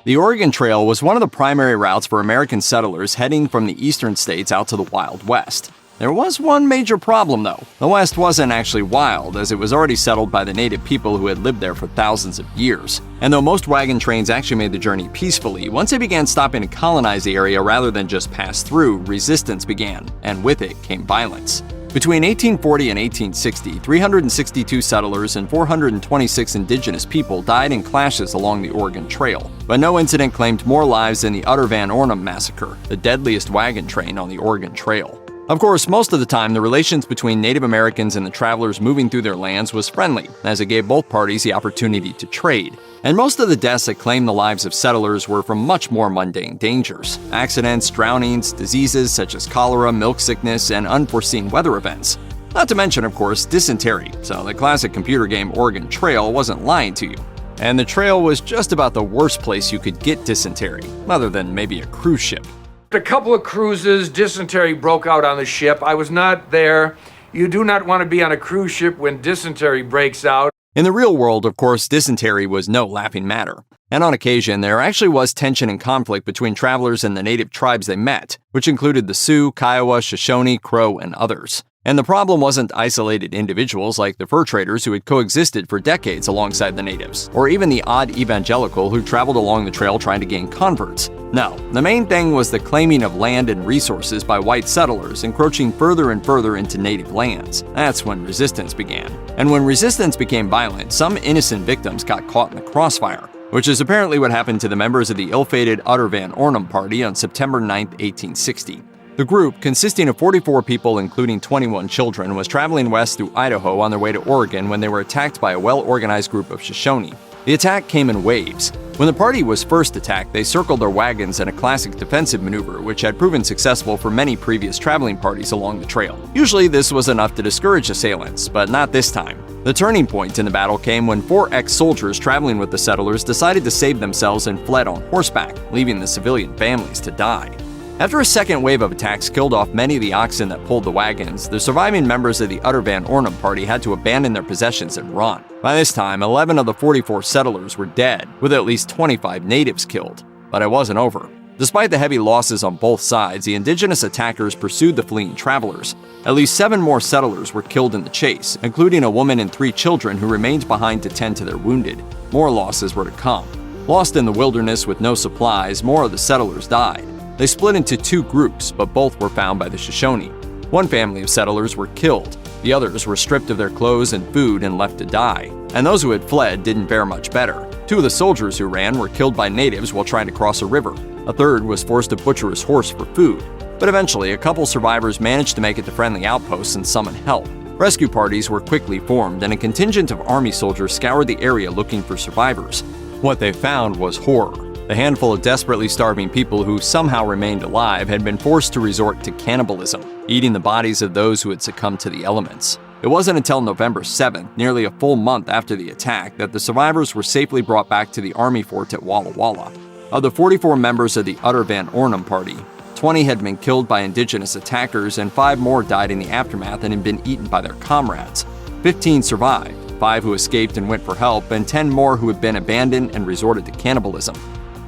The Oregon Trail was one of the primary routes for American settlers heading from the eastern states out to the Wild West. There was one major problem, though. The West wasn't actually wild, as it was already settled by the native people who had lived there for thousands of years. And though most wagon trains actually made the journey peacefully, once they began stopping to colonize the area rather than just pass through, resistance began, and with it came violence. Between 1840 and 1860, 362 settlers and 426 indigenous people died in clashes along the Oregon Trail, but no incident claimed more lives than the Utter-Van Ornum Massacre, the deadliest wagon train on the Oregon Trail. Of course, most of the time, the relations between Native Americans and the travelers moving through their lands was friendly, as it gave both parties the opportunity to trade. And most of the deaths that claimed the lives of settlers were from much more mundane dangers: accidents, drownings, diseases such as cholera, milk sickness, and unforeseen weather events. Not to mention, of course, dysentery, so the classic computer game Oregon Trail wasn't lying to you. And the trail was just about the worst place you could get dysentery, other than maybe a cruise ship. A couple of cruises, dysentery broke out on the ship. I was not there. You do not want to be on a cruise ship when dysentery breaks out. In the real world, of course, dysentery was no laughing matter. And on occasion, there actually was tension and conflict between travelers and the native tribes they met, which included the Sioux, Kiowa, Shoshone, Crow, and others. And the problem wasn't isolated individuals like the fur traders who had coexisted for decades alongside the natives, or even the odd evangelical who traveled along the trail trying to gain converts. No, the main thing was the claiming of land and resources by white settlers encroaching further and further into native lands. That's when resistance began. And when resistance became violent, some innocent victims got caught in the crossfire, which is apparently what happened to the members of the ill-fated Utter-Van Ornum Party on September 9, 1860. The group, consisting of 44 people including 21 children, was traveling west through Idaho on their way to Oregon when they were attacked by a well-organized group of Shoshone. The attack came in waves. When the party was first attacked, they circled their wagons in a classic defensive maneuver which had proven successful for many previous traveling parties along the trail. Usually this was enough to discourage assailants, but not this time. The turning point in the battle came when 4 ex-soldiers traveling with the settlers decided to save themselves and fled on horseback, leaving the civilian families to die. After a second wave of attacks killed off many of the oxen that pulled the wagons, the surviving members of the Utter-Van Ornum Party had to abandon their possessions and run. By this time, 11 of the 44 settlers were dead, with at least 25 natives killed. But it wasn't over. Despite the heavy losses on both sides, the indigenous attackers pursued the fleeing travelers. At least 7 more settlers were killed in the chase, including a woman and 3 children who remained behind to tend to their wounded. More losses were to come. Lost in the wilderness with no supplies, more of the settlers died. They split into 2 groups, but both were found by the Shoshone. One family of settlers were killed. The others were stripped of their clothes and food and left to die. And those who had fled didn't fare much better. 2 of the soldiers who ran were killed by natives while trying to cross a river. A third was forced to butcher his horse for food. But eventually, a couple survivors managed to make it to friendly outposts and summon help. Rescue parties were quickly formed, and a contingent of army soldiers scoured the area looking for survivors. What they found was horror. The handful of desperately starving people who somehow remained alive had been forced to resort to cannibalism, eating the bodies of those who had succumbed to the elements. It wasn't until November 7th, nearly a full month after the attack, that the survivors were safely brought back to the army fort at Walla Walla. Of the 44 members of the Utter-Van Ornum Party, 20 had been killed by indigenous attackers and 5 more died in the aftermath and had been eaten by their comrades. 15 survived, 5 who escaped and went for help, and 10 more who had been abandoned and resorted to cannibalism.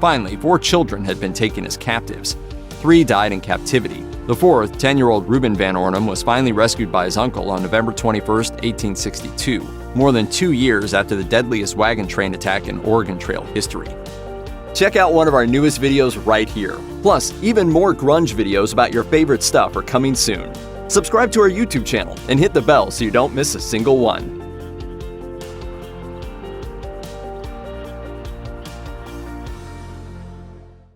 Finally, 4 children had been taken as captives. 3 died in captivity. The 4th, 10-year-old Reuben Van Ornum, was finally rescued by his uncle on November 21, 1862, more than 2 years after the deadliest wagon train attack in Oregon Trail history. Check out one of our newest videos right here. Plus, even more grunge videos about your favorite stuff are coming soon. Subscribe to our YouTube channel and hit the bell so you don't miss a single one.